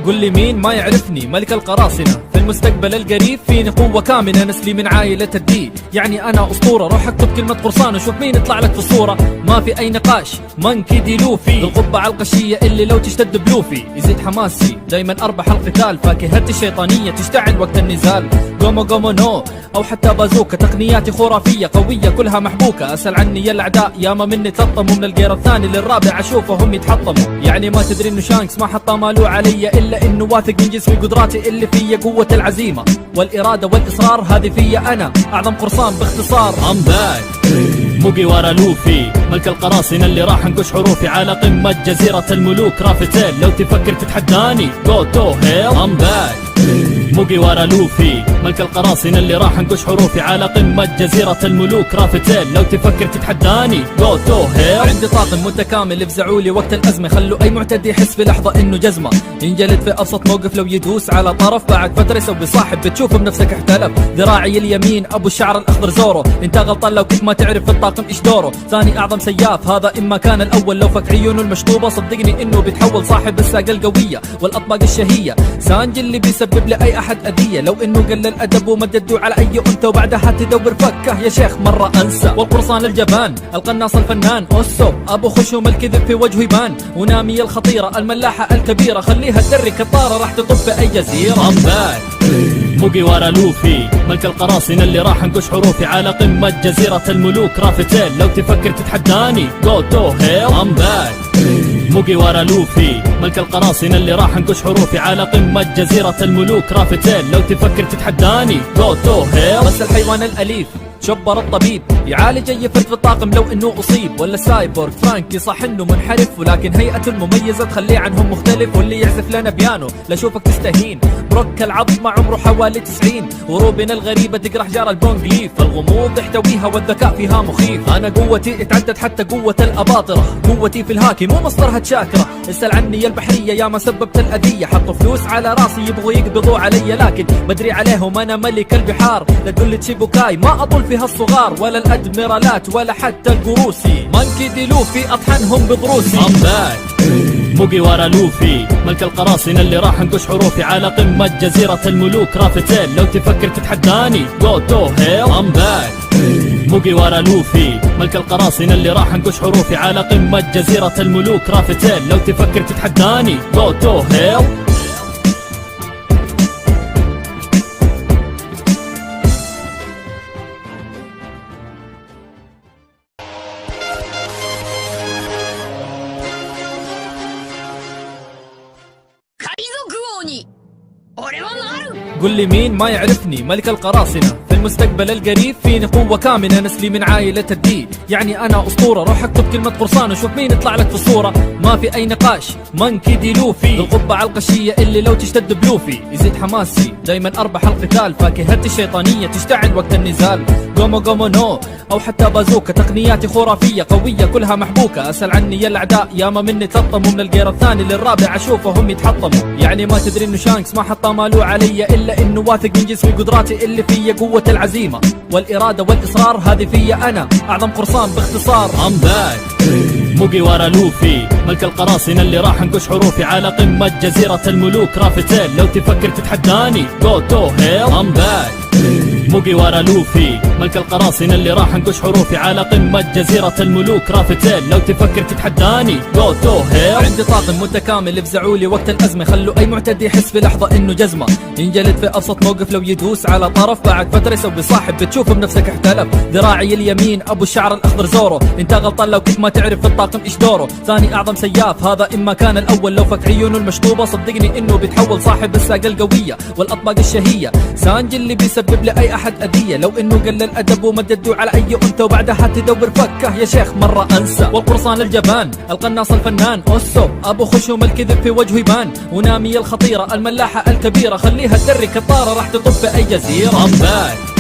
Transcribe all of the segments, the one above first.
قل لي مين ما يعرفني؟ ملك القراصنة. في المستقبل القريب فيني قوة كامنة، نسلي من عائلة الدي، يعني أنا أسطورة. روح اكتب كلمة قرصان وشوف مين يطلع لك في الصورة. ما في أي نقاش، مانكي دي لوفي، القبة على القشية اللي لو تشتد بلوفي يزيد حماسي. دايما أربح القتال، فاكهتي الشيطانية تشتعل وقت النزال. قومو قومو نو أو حتى بازوكا، تقنياتي خرافية قوية كلها محبوكة. أسأل عني يا الأعداء ياما مني تلطموا، من الجير الثاني للرابع أشوفهم يتحطموا. يعني ما تدري إنه شانكس ما حط مالو علي، إلا إنه واثق من جسمي قدراتي اللي فيا. قوة العزيمة والإرادة والإصرار هذه فيا أنا، أعظم قرصان باختصار. I'm back موجي ورا لوفي، ملك القراصنة اللي راح انقش حروفي على قمة جزيرة الملوك رافتيل. لو تفكر تتحداني go to hell I'm back موجي ورا لوفي، ملك القراصنة اللي راح انقش حروفي على قمة جزيرة الملوك رافتيل. لو تفكر تتحداني go to hell. عندي طاقم متكامل افزعوا لي وقت الأزمة، خلوا أي معتدي يحس في لحظة إنه جزمة. ينجلد في أبسط موقف لو يدوس على طرف، بعد فترة يسوي صاحب بتشوف بنفسك احتلف. ذراعي اليمين أبو الشعر الأخضر زورو، انت غلطان لو كنت ما تعرف في الطاقم إيش دوره. ثاني أعظم سياف هذا إما كان الأول، لو فك عيونه المشطوبة صدقني إنه بيتحول صاحب الساقة القوية والأطباق الشهية. سانجي اللي بيسبب لأي أحد أذية، لو إنه قلل أدب ومدده على أي أنثى وبعدها تدور فكه يا شيخ مرة أنسى. والقرصان الجبان القناص الفنان أوسو، أبو خشوم الكذب في وجهه يبان. ونامي الخطيرة الملاحة الكبيرة، خليها تدري كطارة راح تطب في أي جزيرة. I'm back موجي ورا لوفي، ملك القراصنة اللي راح انقش حروفي على قمة جزيرة الملوك رافتيل. لو تفكر تتحداني go to hell I'm back موجي ورا لوفي، ملك القراصنة اللي راح انقش حروفي على قمة جزيرة الملوك رافتيل. لو تفكر تتحداني go to hell. بس الحيوان الأليف شبر الطبيب يعالج اي فرد في الطاقم لو انه اصيب. ولا سايبورغ فرانكي صح انه منحرف، ولكن هيئته المميزه تخليه عنهم مختلف. واللي يعزف لنا بيانو لا شوفك تستهين. بروك العظم عمره حوالي 90، وروبن الغريبه تقرح جار البونج ليف. الغموض يحتويها والذكاء فيها مخيف. انا قوتي اتعدت حتى قوه الاباطره، قوتي في الهاكي مو مصدرها تشاكره. اسال عني يا البحريه يا ما سببت الاذيه، حطوا فلوس على راسي يبغوا يقبضوا علي، لكن بدري عليهم انا ملك البحار. لا تقول لي تشيبوكاي ما اطول فيها الصغار، ولا الادميرالات ولا حتى القروسي. مانكي دي لوفي اطحنهم بضروسي. I'm back موجي ورا لوفي، ملك القراصنة اللي راح انقش حروفي على قمة جزيرة الملوك رافتيل. لو تفكر تتحداني go to hell I'm back موجي ورا لوفي، ملك القراصنة اللي راح انقش حروفي على قمة جزيرة الملوك رافتيل. لو تفكر تتحداني go to hell. قل لي مين ما يعرفني؟ ملك القراصنة. في المستقبل القريب فيني قوة كامنة، نسلي من عائلة الدي، يعني أنا أسطورة. روح اكتب كلمة قرصان وشوف مين يطلع لك في الصورة. ما في أي نقاش، مانكي دي لوفي، القبة على القشية اللي لو تشتد بلوفي يزيد حماسي. دايما أربح القتال، فاكهتي الشيطانية تشتعل وقت النزال. قومو قومو نو أو حتى بازوكا، تقنياتي خرافية قوية كلها محبوكة. أسأل عني يا الأعداء ياما مني تلطموا، من الجير الثاني للرابع أشوفهم يتحطموا. يعني ما تدري إنه شانكس ما حط مالو علي، إلا إنه واثق من جسمي قدراتي اللي فيا. قوة العزيمة والإرادة والإصرار هذه فيا أنا، أعظم قرصان باختصار. I'm back موجي ورا لوفي، ملك القراصنة اللي راح انقش حروفي على قمة جزيرة الملوك رافتيل. لو تفكر تتحداني go to hell I'm back موجي ورا لوفي، ملك القراصنة اللي راح انقش حروفي على قمة جزيرة الملوك رافتيل. لو تفكر تتحداني go to hell. عندي طاقم متكامل افزعوا لي وقت الأزمة، خلوا أي معتدي يحس في لحظة إنه جزمة. ينجلد في أبسط موقف لو يدوس على طرف، بعد فترة يسوي صاحب بتشوف بنفسك احتلف. ذراعي اليمين أبو الشعر الأخضر زورو، انت غلطان لو كنت ما تعرف في الطاقم إيش دوره. ثاني أعظم سياف هذا إما كان الأول، لو فك عيونه المشطوبة صدقني إنه بيتحول صاحب الساقة القوية والأطباق الشهية. سانجي اللي بيسبب لأي أحد أذية، لو إنه قلل أدب ومدده على أي أنثى وبعدها تدور فكه يا شيخ مرة أنسى. والقرصان الجبان القناص الفنان أوسو، أبو خشوم الكذب في وجهه يبان. ونامي الخطيرة الملاحة الكبيرة، خليها تدري كطارة راح تطب في أي جزيرة. I'm back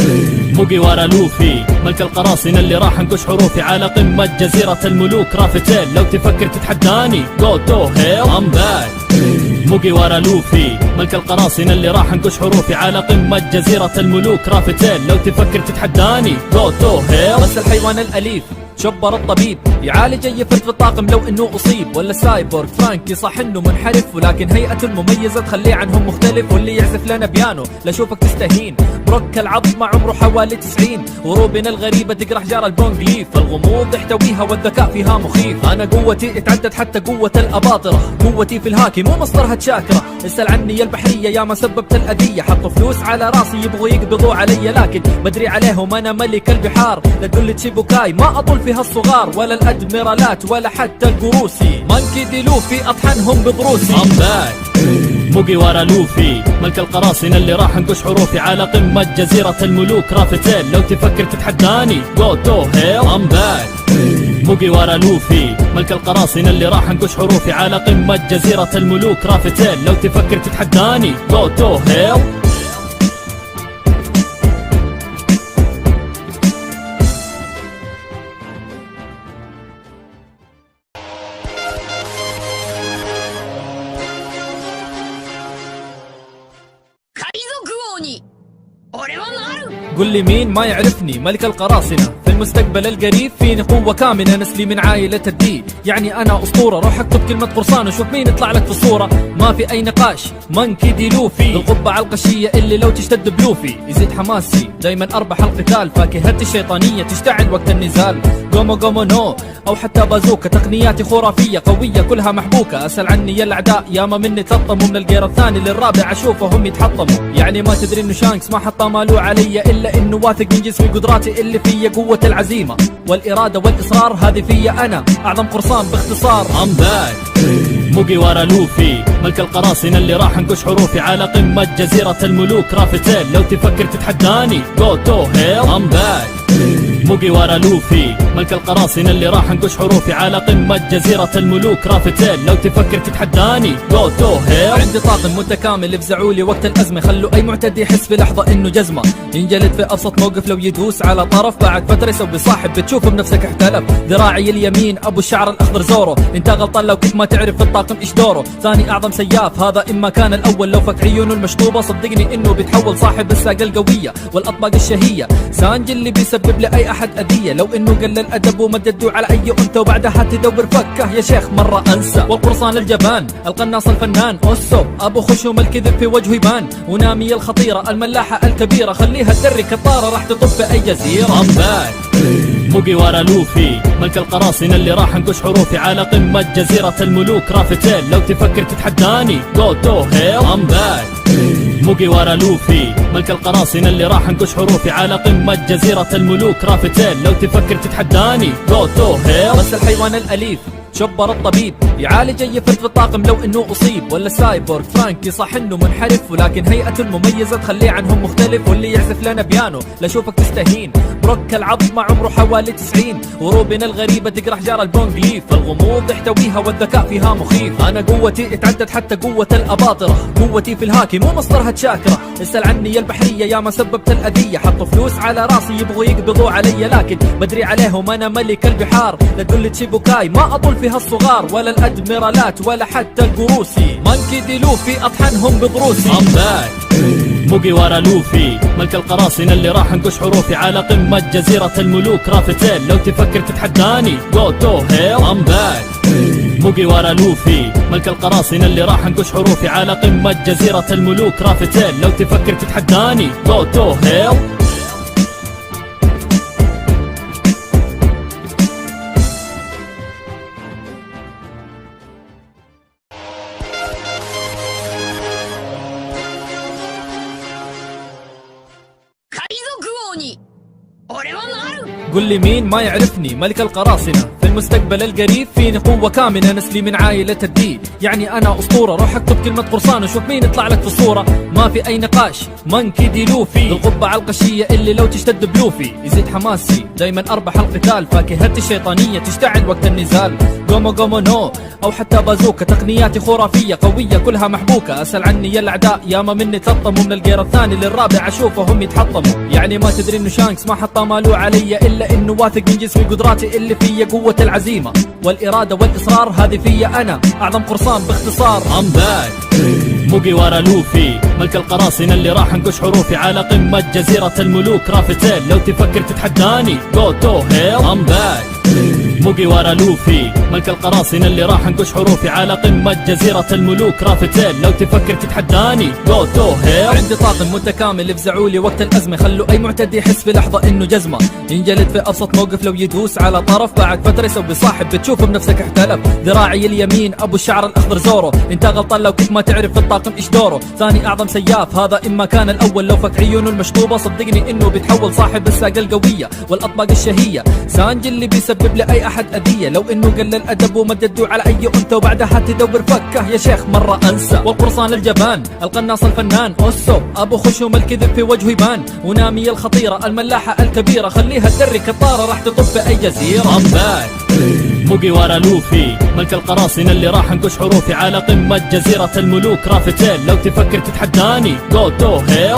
موجي ورا لوفي، ملك القراصنة اللي راح انقش حروفي على قمة جزيرة الملوك رافتيل. لو تفكر تتحداني go to hell I'm back موجي ورا لوفي، ملك القراصنة اللي راح انقش حروفي على قمة جزيرة الملوك رافتيل. لو تفكر تتحداني go to hell. بس الحيوان الأليف شبر الطبيب يعالج اي فرد في الطاقم لو انه اصيب. ولا سايبورغ فرانكي صح انه منحرف، ولكن هيئته المميزة تخليه عنهم مختلف. واللي يعزف لنا بيانو لا شوفك تستهين. بروك العظمة عمره حوالي 90، وروبن الغريبة تقرا حجار البونج ليف. الغموض يحتويها والذكاء فيها مخيف. انا قوتي اتعدت حتى قوة الاباطرة، قوتي في الهاكي مو مصدرها تشاكرة. اسأل عني يا البحرية يا ما سببت الأذية. حطوا فلوس على راسي يبغوا يقبضوا علي، لكن بدري عليهم انا ملك البحار. لا تقول تشيبوكاي ما اطول فيها الصغار، ولا الادميرالات ولا حتى القروسي. مانكي دي لوفي اطحنهم بضروسي. I'm back موجي ورا لوفي ملك القراصنة اللي راح انقش حروفي على قمة جزيرة الملوك رافتيل. لو تفكر تتحداني جو تو هيل I'm back موجي ورا لوفي ملك القراصنة اللي راح انقش حروفي على قمة جزيرة الملوك رافتيل. لو تفكر تتحداني جو تو هيل. قل لي مين ما يعرفني ملك القراصنة. في المستقبل القريب فيني قوة كامنة، نسلي من عائلة الدي، يعني أنا أسطورة. روح اكتب كلمة قرصان وشوف مين يطلع لك في الصورة. ما في أي نقاش مانكي دي لوفي، القبعة القشية اللي لو تشتد بلوفي يزيد حماسي. دايما أربح القتال، فاكهتي الشيطانية تشتعل وقت النزال. قومو قومو نو أو حتى بازوكا، تقنياتي خرافية قوية كلها محبوكة. أسأل عني يا الأعداء ياما مني تلطموا، من الجير الثاني للرابع أشوفهم يتحطموا. يعني ما تدري إنه شانكس ما حط مالو علي، إلا إنه واثق من جسمي قدراتي اللي فيا. قوة العزيمة والإرادة والإصرار هذه فيا أنا، أعظم قرصان باختصار. I'm back موجي ورا لوفي ملك القراصنة اللي راح انقش حروفي على قمة جزيرة الملوك رافتيل. لو تفكر تتحداني جو تو هيل I'm back موجي ورا لوفي ملك القراصنة اللي راح انقش حروفي على قمة جزيرة الملوك رافتيل. لو تفكر تتحداني جو تو هيل. عندي طاقم متكامل افزعوا لي وقت الأزمة، خلوا أي معتدي يحس في لحظة إنه جزمة. ينجلد في أبسط موقف لو يدوس على طرف، بعد فترة يسوي صاحب بتشوف بنفسك احتلف. ذراعي اليمين أبو الشعر الأخضر زورو، أنت غلطان لو كنت ما تعرف في الطاقم إيش دوره. ثاني أعظم سياف هذا إما كان الأول، لو فك عيونه المشطوبة صدقني إنه بيتحول صاحب الساقة القوية والأطباق الشهية. سانجي اللي بيسبب لأي أحد أذية، لو إنه قلل أدب ومددوا على أي أنثى وبعدها تدور فكه يا شيخ مرة أنسى. والقرصان الجبان القناص الفنان أوسو أبو خشوم الكذب في وجهه يبان. ونامي الخطيرة الملاحة الكبيرة خليها تدري كطارة راح تطب في أي جزيرة. I'm back موجي ورا لوفي ملك القراصنة اللي راح انقش حروفي على قمة جزيرة الملوك رافتيل. لو تفكر تتحداني جو تو هيل I'm back موجي ورا لوفي ملك القراصنة اللي راح انقش حروفي على قمة جزيرة الملوك رافتيل. لو تفكر تتحداني جو تو هيل. بس الحيوان الأليف شبر الطبيب يعالج اي فرد في الطاقم لو انه اصيب. ولا سايبورغ فرانكي صح انه منحرف، ولكن هيئته المميزة تخليه عنهم مختلف. واللي يعزف لنا بيانو لا شوفك تستهين. بروك العظمة عمره حوالي 90، وروبن الغريبة تقرا حجار البونج ليف. الغموض يحتويها والذكاء فيها مخيف. انا قوتي اتعدت حتى قوة الاباطرة، قوتي في الهاكي مو مصدرها تشاكرة. اسأل عني يا البحرية يا ما سببت الأذية. حطوا فلوس على راسي يبغوا يقبضوا علي، لكن بدري عليهم انا ملك البحار. لا تقول تشيبوكاي ما اطول فيها الصغار، ولا الادميرالات ولا حتى القروسي. مانكي دي لوفي اطحنهم بضروسي. I'm back موجي ورا لوفي ملك القراصنة اللي راح انقش حروفي على قمة جزيرة الملوك رافتيل. لو تفكر تتحداني جو تو هيل I'm back موجي ورا لوفي ملك القراصنة اللي راح انقش حروفي على قمة جزيرة الملوك رافتيل. لو تفكر تتحداني جو تو هيل. قل لي مين ما يعرفني ملك القراصنة. في المستقبل القريب فيني قوة كامنة، نسلي من عائلة الدي، يعني أنا أسطورة. روح اكتب كلمة قرصان وشوف مين يطلع لك في الصورة. ما في أي نقاش مانكي دي لوفي، القبعة القشية اللي لو تشتد بلوفي يزيد حماسي. دايما أربح القتال، فاكهتي الشيطانية تشتعل وقت النزال. قومو قومو نو أو حتى بازوكا، تقنياتي خرافية قوية كلها محبوكة. أسأل عني يا الأعداء ياما مني تلطموا، من الجير الثاني للرابع أشوفهم يتحطموا. يعني ما تدري إنه شانكس ما حط مالو علي، إلا إنه واثق من جسمي قدراتي اللي فيا. قوة العزيمة والإرادة والإصرار هذه فيا أنا، أعظم قرصان باختصار. I'm back موجي ورا لوفي ملك القراصنة اللي راح انقش حروفي على قمة جزيرة الملوك رافتيل. لو تفكر تتحداني جو تو هيل I'm back موجي ورا لوفي ملك القراصنة اللي راح انقش حروفي على قمة جزيرة الملوك رافتيل. لو تفكر تتحداني جو تو هيل. عندي طاقم متكامل يفزعوا لي وقت الأزمة، خلوا أي معتدي يحس في لحظة إنه جزمة ينجلد في أبسط موقف لو يدوس على طرف. بعد فترة يسوي صاحب بتشوف بنفسك احتلف. ذراعي اليمين أبو الشعر الأخضر زورو، أنت غلطان لو كنت ما تعرف في الطاقم إيش دوره. ثاني أعظم سياف هذا إما كان الأول، لو فك عيونه المشطوبة صدقني إنه بيتحول صاحب الساقة القوية والأطباق الشهية. سانجي اللي بيسبب لأي أحد أذية، لو إنه قلل أدب ومدده على أي أنثى وبعدها تدور فكه يا شيخ مرة أنسى. والقرصان الجبان القناص الفنان أوسو أبو خشوم الكذب في وجهه يبان. ونامي الخطيرة الملاحة الكبيرة خليها تدري كطارة راح تطب في أي جزيرة. موجي ورا لوفي ملك القراصنة اللي راح انقش حروفي على قمة جزيرة الملوك رافتيل. لو تفكر تتحداني جو تو هيل.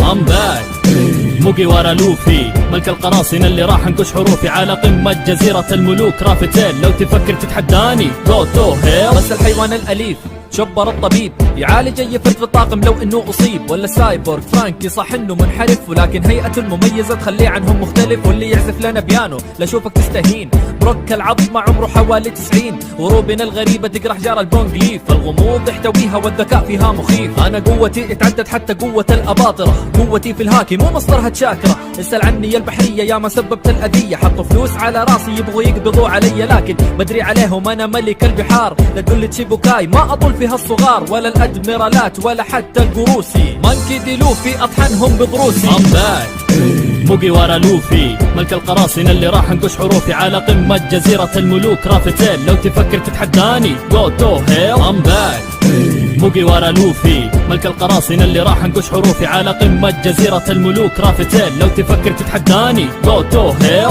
موجي ورا لوفي ملك القراصنة اللي راح انقش حروفي على قمة جزيرة الملوك رافتيل. لو تفكر تتحداني جو تو هيل. بس الحيوان الأليف شبر الطبيب يعالج اي فرد في الطاقم لو انه اصيب. ولا سايبورغ فرانكي صح انه منحرف، ولكن هيئته المميزة تخليه عنهم مختلف. واللي يعزف لنا بيانو لاشوفك تستهين. بروك العظم عمره حوالي 90، وروبن الغريبة تقرح جار البونج ليف. الغموض يحتويها والذكاء فيها مخيف. انا قوتي اتعدت حتى قوة الاباطرة، قوتي في الهاكي مو مصدرها تشاكرة. اسأل عني البحرية يا ما سببت الاذية، حطوا فلوس على راسي يبغوا يقبضوا علي، لكن بدري عليهم انا ملك البحار. لا تقول تشيبوكاي ما اطول فيها الصغار، ولا الادميرالات ولا حتى القروسي. مانكي دي لوفي اطحنهم بضروسي. موجي ورا لوفي ملك القراصنة اللي راح انقش حروفي على قمة جزيرة الملوك رافتيل. لو تفكر تتحداني جو تو هيل. موجي ورا لوفي ملك القراصنة اللي راح انقش حروفي على قمة جزيرة الملوك رافتيل. لو تفكر تتحداني جو تو هيل.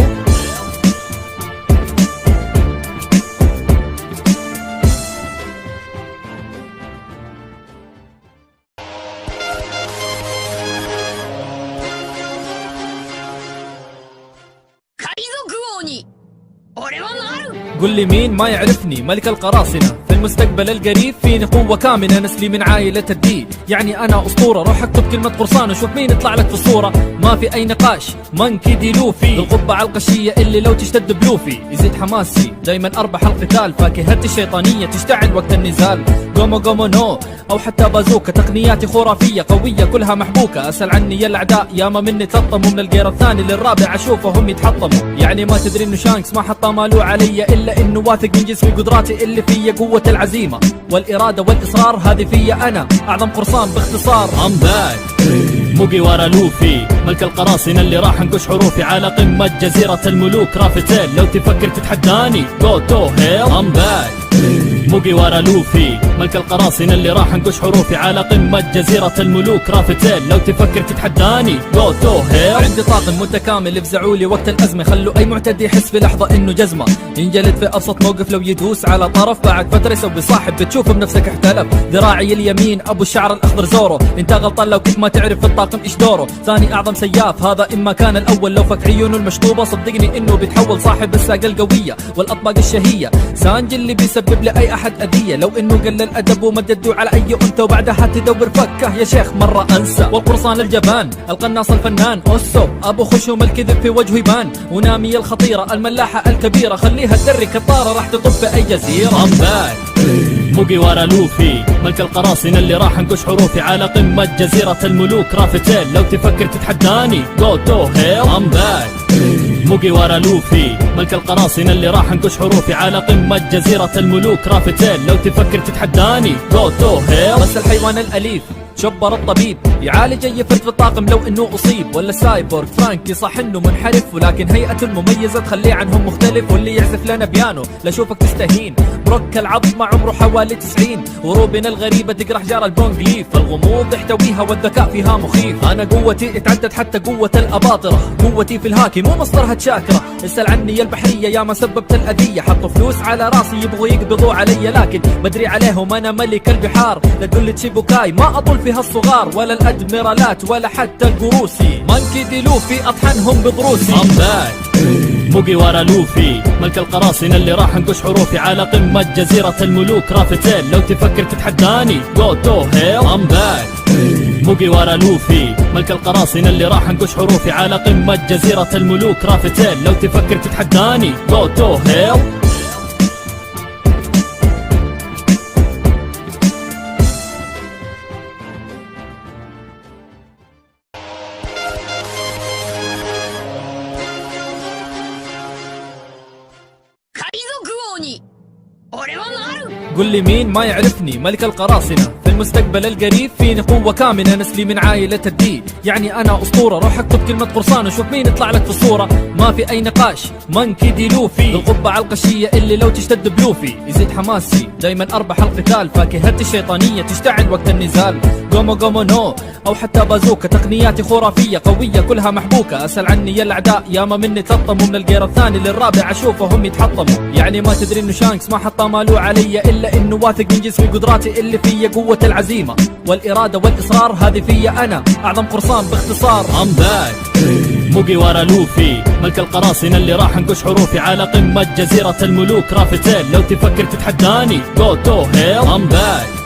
قل لي مين ما يعرفني ملك القراصنة في المستقبل القريب فيني قوة كامنة. نسلي من عائلة الدي يعني أنا أسطورة. روح اكتب كلمة قرصان وشوف مين يطلع لك في الصورة. ما في أي نقاش مانكي دي لوفي القبعة القشية اللي لو تشتد بلوفي يزيد حماسي. دايما أربح القتال فاكهتي الشيطانية تشتعل وقت النزال. قومو قومو نو أو حتى بازوكا تقنياتي خرافية قوية كلها محبوكة. أسأل عني يا الأعداء ياما مني تلطموا من الجير الثاني للرابع أشوفهم يتحطموا. يعني ما تدري إنه شانكس ما حط ماله علي، إلا إنه واثق من جسمي قدراتي اللي فيا قوة العزيمة والإرادة والإصرار. هذه فيا أنا أعظم قرصان باختصار. موجي ورا لوفي ملك القراصنة اللي راح انقش حروفي على قمة جزيرة الملوك رافتيل. لو تفكر تتحداني جو تو هيل. موجي ورا لوفي ملك القراصنة اللي راح انقش حروفي على قمة جزيرة الملوك رافتيل. لو تفكر تتحداني جو تو هيل. عندي طاقم متكامل يفزعوا لي وقت الأزمة، خلوا أي معتدي يحس في لحظة إنه جزمة ينجلد في أبسط موقف لو يدوس على طرف. بعد فترة يسوي صاحب بتشوف بنفسك احتلف. ذراعي اليمين أبو الشعر الأخضر زورو، أنت غلطان لو كنت ما تعرف في الطاقم إيش دوره. ثاني أعظم سياف هذا إما كان الأول، لو فك عيونه المشطوبة صدقني إنه بيتحول صاحب الساقة القوية والأطباق الشهية. سانجي اللي بيسبب لأي أحد أذية، لو إنه قلل أدب ومدده على أي أنثى وبعدها تدور فكه يا شيخ مرة أنسى. والقرصان الجبان القناص الفنان أوسو أبو خشوم الكذب في وجهه يبان. ونامي الخطيرة الملاحة الكبيرة خليها تدري كطارة راح تطب في أي جزيرة. موجي ورا لوفي ملك القراصنة اللي راح انقش حروفي على قمة جزيرة الملوك رافتيل. لو تفكر تتحداني جو تو هيل. موجي ورا لوفي ملك القراصنة اللي راح انقش حروفي على قمة جزيرة الملوك رافتيل. لو تفكر تتحداني جو تو هيل. بس الحيوان الأليف شبر الطبيب يعالج اي فرد في الطاقم لو انه اصيب. ولا سايبورغ فرانكي صح انه منحرف، ولكن هيئته المميزة تخليه عنهم مختلف. واللي يعزف لنا بيانو لاشوفك تستهين. بروك العظم عمره حوالي 90، وروبن الغريبة تقرح جار البونج ليف. الغموض يحتويها والذكاء فيها مخيف. انا قوتي اتعدت حتى قوة الاباطرة، قوتي في الهاكي مو مصدرها تشاكرة. اسأل عني يا البحرية يا ما سببت الاذية. حطوا فلوس على راسي يبغوا يقبضوا علي، لكن بدري عليهم انا ملك البحار. لا تقول تشيبوكاي ما اطول فيها الصغار، ولا الادميرالات ولا حتى القروسي. مانكي دي لوفي اطحنهم بضروسي. موجي ورا لوفي ملك القراصنة اللي راح نقش حروفي على قمة جزيرة الملوك رافتين. لو تفكر تتحداني go to hell I'm back. موجي ورا لوفي ملك القراصنة اللي راح نقش حروفي على قمة جزيرة الملوك رافتين. لو تفكر تتحداني go to hell. قل لي مين ما يعرفني ملك القراصنة في المستقبل القريب فيني قوة كامنة. نسلي من عائلة الدي يعني أنا أسطورة. روح اكتب كلمة قرصان وشوف مين يطلع لك في الصورة. ما في أي نقاش مانكي دي لوفي القبة على القشية اللي لو تشتد بلوفي يزيد حماسي. دايما أربح القتال فاكهتي الشيطانية تشتعل وقت النزال. قومو قومو نو أو حتى بازوكا تقنياتي خرافية قوية كلها محبوكة. أسأل عني يا الأعداء ياما مني تلطموا من الجير الثاني للرابع أشوفهم يتحطموا. يعني ما تدري إنه شانكس ما حط مالو علي إلا إنه واثق من جسمي قدراتي اللي فيا قوة العزيمة والإرادة والإصرار. هذه فيا أنا أعظم قرصان باختصار I'm back. موجي ورا لوفي ملك القراصنة اللي راح نقش حروفي على قمة جزيرة الملوك رافتين. لو تفكر تتحداني go to hell I'm back.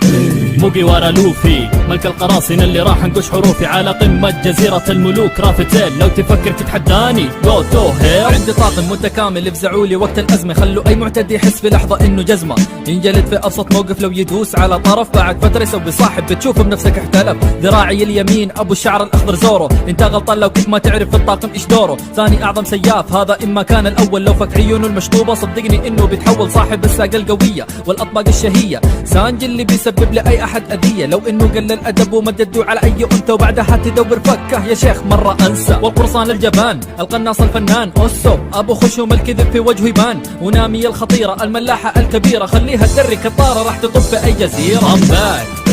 موجي ورا لوفي ملك القراصنة اللي راح نقش حروفي على قمة جزيرة الملوك رافتين. لو تفكر تتحداني go to hell. عندي طاقم متكامل افزعوا لي وقت الأزمة. خلوا أي معتدي يحس في لحظة إنه جزمة ينجلد في أبسط موقف. لو يدوس على طرف بعد فترة يسوي صاحب بتشوف بنفسك احتلف. ذراعي اليمين أبو الشعر الأخضر زورو. انت غلطان لو كنت ما تعرف في الطاقم إيش دوره. ثاني أعظم سياف هذا إما كان الأول. لو فك عيونه المشطوبة صدقني إنه بيتحول صاحب الساقة القوية والأطباق الشهية. سانجي اللي بيسبب لأي أحد أذية. لو إنه قلل أدب ومددوا على أي أنثى وبعدها تدور فكه يا شيخ مرة أنسى. والقرصان الجبان القناص الفنان أوسو أبو خشوم الكذب في وجهه يبان. ونامي الخطيرة الملاحة الكبيرة خليها تدري كطارة راح تطب في أي جزيرة I'm back.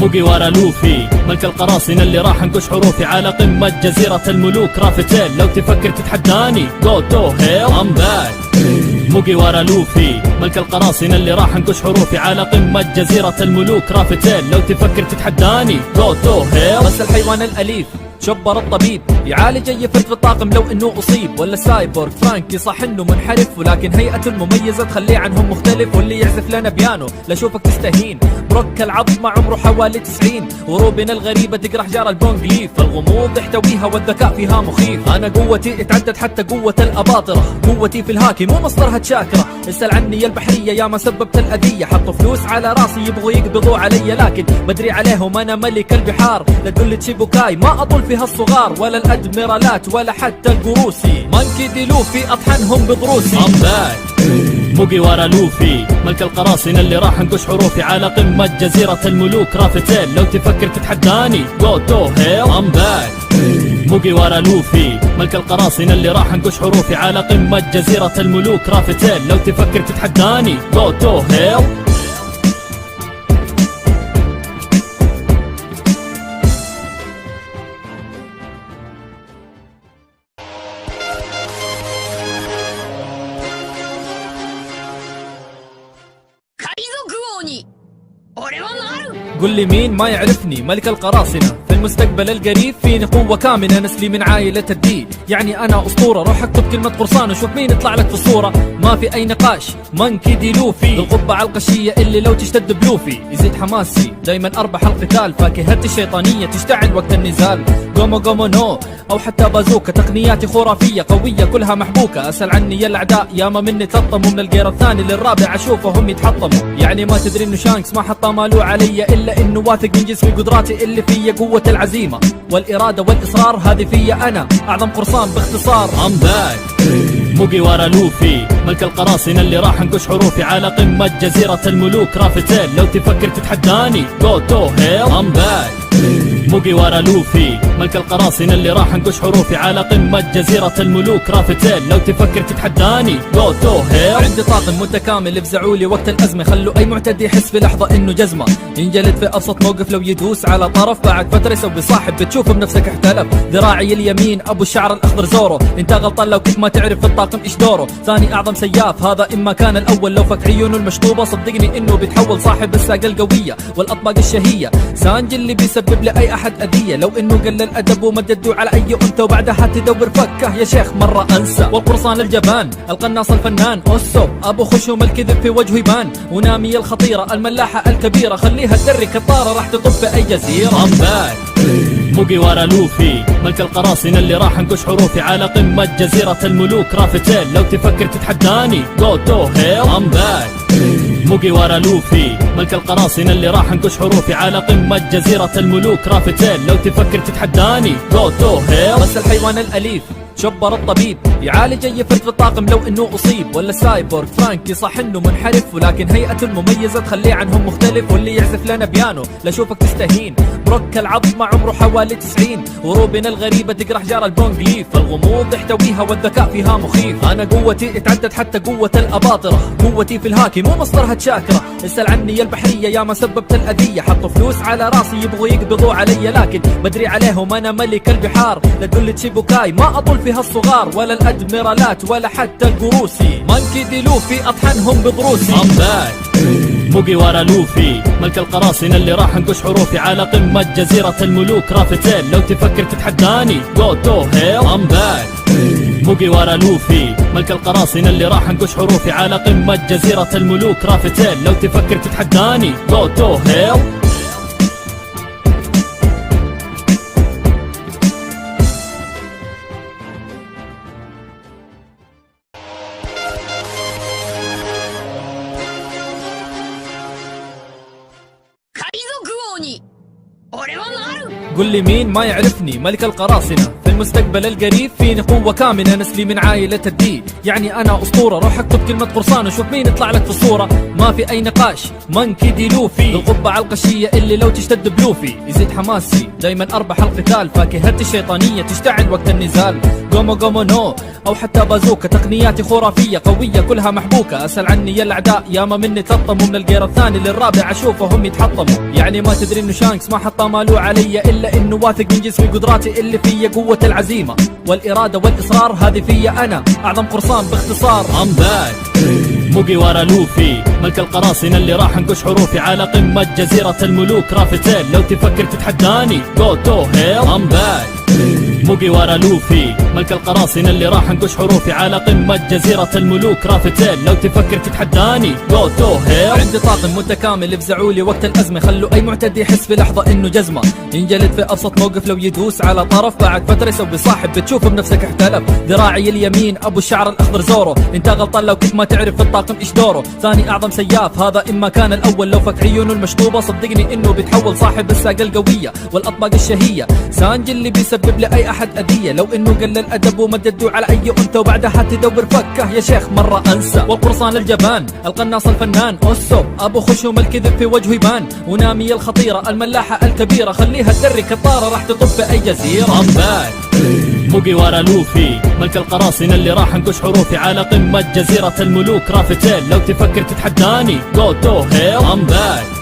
موجي ورا لوفي ملك القراصنة اللي راح نقش حروفي على قمة جزيرة الملوك رافتين. لو تفكر تتحداني go to hell I'm back. موجي ورا لوفي ملك القراصنة اللي راح نقش حروفي على قمة جزيرة الملوك رافتين. لو تفكر تتحداني go to hell. بس الحيوان الأليف شبر الطبيب يعالج اي فرد في الطاقم لو انه اصيب. ولا سايبورغ فرانكي صح انه منحرف ولكن هيئته المميزة تخليه عنهم مختلف. واللي يعزف لنا بيانو لا شوفك تستهين. بروك العظم عمره حوالي 90 وروبن الغريبة تقرح جار البونج ليف. الغموض يحتويها والذكاء فيها مخيف. انا قوتي اتعدت حتى قوة الاباطرة. قوتي في الهاكي مو مصدرها تشاكرة. اسأل عني يا البحرية يا ما سببت الأذية. حطوا فلوس على راسي يبغوا يقبضوا علي لكن بدري عليهم انا ملك البحار. لا تقول لي تشيبوكاي ما اطول فيها الصغار ولا الادميرالات ولا حتى القروسي. مانكي دي لوفي اطحنهم بضروسي I'm back. موجي ورا لوفي ملك القراصنة اللي راح نقش حروفي على قمة جزيرة الملوك رافتين. لو تفكر تتحداني go to hell I'm back. موجي ورا لوفي ملك القراصنة اللي راح نقش حروفي على قمة جزيرة الملوك رافتين. لو تفكر تتحداني go to hell. قل لي مين ما يعرفني ملك القراصنة في المستقبل القريب فيني قوة كامنة. نسلي من عائلة الدي يعني أنا أسطورة. روح اكتب كلمة قرصان وشوف مين يطلع لك في الصورة. ما في أي نقاش مانكي دي لوفي القبة على القشية اللي لو تشتد بلوفي يزيد حماسي. دايما أربح القتال فاكهتي الشيطانية تشتعل وقت النزال. قومو قومو نو أو حتى بازوكا تقنياتي خرافية قوية كلها محبوكة. أسأل عني يا الأعداء ياما مني تلطموا من الجير الثاني للرابع أشوفهم يتحطموا. يعني ما تدري إنه شانكس ما حط مالو علي إلا إنه واثق من جسمي قدراتي اللي فيا قوة العزيمة والإرادة والإصرار. هذه فيا أنا أعظم قرصان باختصار I'm back. موجي ورا لوفي ملك القراصنة اللي راح نقش حروفي على قمة جزيرة الملوك رافتين. لو تفكر تتحداني go to hell I'm back. موجي ورا لوفي ملك القراصنة اللي راح نقش حروفي على قمة جزيرة الملوك رافتين. لو تفكر تتحداني go to hell. عندي طاقم متكامل افزعوا لي وقت الأزمة. خلوا أي معتدي يحس في لحظة إنه جزمة ينجلد في أبسط موقف. لو يدوس على طرف بعد فترة يسوي صاحب بتشوف بنفسك احتلف. ذراعي اليمين أبو الشعر الأخضر زورو. انت غلطان لو كنت ما تعرف في الطاقم إيش دوره. ثاني أعظم سياف هذا إما كان الأول. لو فك عيونه المشطوبة صدقني إنه بيتحول صاحب الساقة القوية والأطباق الشهية. سانجي اللي بيسبب لأي احد اذية، لو انه قل الادب ومد يده على اي انثى وبعدها تدور فكه يا شيخ مرة انسى. والقرصان الجبان القناص الفنان اوسو ابو خشوم الكذب في وجهه يبان، ونامي الخطيرة الملاحة الكبيرة خليها تدري كطارة راح تطب في اي جزيرة. موجي ورا لوفي ملك القراصنة اللي راح انكش حروفي على قمة جزيرة الملوك رافتيل، لو تفكر تتحداني جو تو هيل ام باك. موجي ورا لوفي ملك القراصنة اللي راح انكش حروفي على قمة جزيرة الملوك رافتيل، لو تفكر تتحداني جو تو هيل. بس الحيوان الاليف شبر الطبيب يعالج اي فرد في الطاقم لو انه اصيب، ولا سايبورغ فرانكي صح انه منحرف ولكن هيئته المميزة تخليه عنهم مختلف، واللي يعزف لنا بيانو لاشوفك تستهين. بروك العظمة عمره حوالي 90، وروبن الغريبة تقرا حجار البونج ليف، الغموض يحتويها والذكاء فيها مخيف. انا قوتي اتعدت حتى قوة الاباطرة، قوتي في الهاكي مو مصدرها تشاكرة. اسأل عني البحرية يا ما سببت الاذية، حطوا فلوس على راسي يبغوا يقبضوا علي لكن بدري عليهم انا ملك البحار. لا تقول تشيبوكاي ما اطول فيها الصغار، ولا الادميرالات ولا حتى القروسي، مانكي دي لوفي اطحنهم بضروسي. موجي ورا لوفي ملك القراصنة اللي راح انكش حروفي على قمة جزيرة الملوك رافتيل، لو تفكر تتحداني جو تو هيل ام باك. موجي ورا لوفي ملك القراصنة اللي راح انكش حروفي على قمة جزيرة الملوك رافتيل، لو تفكر تتحداني جو تو هيل. قل لي مين ما يعرفني ملك القراصنة، في المستقبل القريب فيني قوة كامنة، نسلي من عائلة الدي يعني أنا أسطورة. روح اكتب كلمة قرصان وشوف مين يطلع لك في الصورة، ما في أي نقاش مانكي دي لوفي، القبعة القشية اللي لو تشتد بلوفي يزيد حماسي، دايما أربح القتال، فاكهتي الشيطانية تشتعل وقت النزال. قومو قومو نو أو حتى بازوكا، تقنياتي خرافية قوية كلها محبوكة. أسأل عني يا الأعداء ياما مني تلطموا، من الجير الثاني للرابع أشوفهم يتحطموا. يعني ما تدري إنه شانكس ما حط مالو علي، إلا إنه واثق من جسمي قدراتي اللي فيا، قوة العزيمة والإرادة والإصرار هذه فيا أنا أعظم قرصان باختصار. I'm back. موجي ورا لوفي ملك القراصنة اللي راح انكش حروفي على قمة جزيرة الملوك رافتيل، لو تفكر تتحداني جو تو هيل I'm back. موجي ورا لوفي ملك القراصنة اللي راح انكش حروفي على قمة جزيرة الملوك رافتيل، لو تفكر تتحداني جو تو هيل. عندي طاقم متكامل افزعوا لي وقت الأزمة، خلوا أي معتدي يحس في لحظة إنه جزمة، ينجلد في أبسط موقف لو يدوس على طرف، بعد فترة يسوي صاحب بتشوف بنفسك احتلف. ذراعي اليمين أبو الشعر الأخضر زورو، انت غلطان لو كنت ما تعرف في الطاقم إيش دوره. ثاني أعظم سياف هذا إما كان الأول، لو فك عيونه المشطوبة صدقني إنه بيتحول صاحب الساقة القوية والأطباق الشهية. سانجي اللي بيسبب لأي أحد أذية، لو إنه قل الأدب ومد يده على أي أنثى وبعدها تدور فكه يا شيخ مرة أنسى. والقرصان الجبان القناص الفنان أوسو أبو خشوم الكذب في وجهه يبان، ونامي الخطيرة الملاحة الكبيرة خليها تدري كطارة راح تطب في أي جزيرة. موجي ورا لوفي ملك القراصنة اللي راح انكش حروفي على قمة جزيرة الملوك رافتيل، لو تفكر تتحداني جو تو هيل I'm back.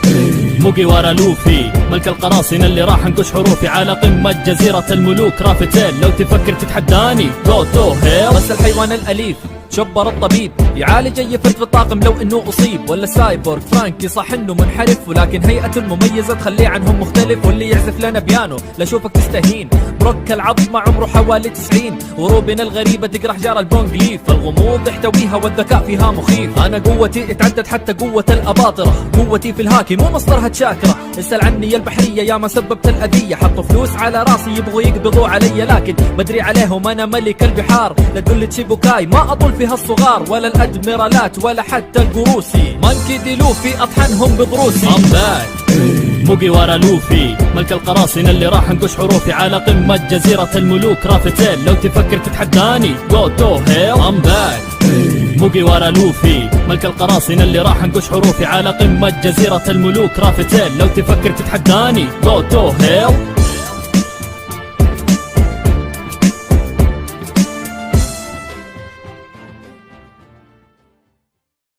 موجي ورا لوفي ملك القراصنة اللي راح انكش حروفي على قمة جزيرة الملوك رافتيل، لو تفكر تتحداني جو تو هيل. بس الحيوان الأليف شبر الطبيب يعالج اي فرد في الطاقم لو انه اصيب، ولا سايبورغ فرانكي صح انه منحرف ولكن هيئته المميزة تخليه عنهم مختلف، واللي يعزف لنا بيانو لاشوفك تستهين. بروك العظمة عمره حوالي 90، وروبن الغريبة تقرا حجار البونج ليف، الغموض يحتويها والذكاء فيها مخيف. انا قوتي اتعدت حتى قوة الاباطرة، قوتي في الهاكي مو مصدرها تشاكرة. اسأل عني البحرية يا ما سببت الاذية، حطوا فلوس على راسي يبغوا يقبضوا علي لكن بدري عليهم انا ملك البحار. لا تقول تشيبوكاي ما اطول فيها الصغار، ولا الادميرالات ولا حتى القروسي، مانكي دي لوفي اطحنهم بضروسي. I'm back. موجي ورا لوفي ملك القراصنة اللي راح انكش حروفي على قمة جزيرة الملوك رافتيل، لو تفكر تتحداني جو تو هيل I'm back. موجي ورا لوفي ملك القراصنة اللي راح انكش حروفي على قمة جزيرة الملوك رافتيل، لو تفكر تتحداني جو تو هيل.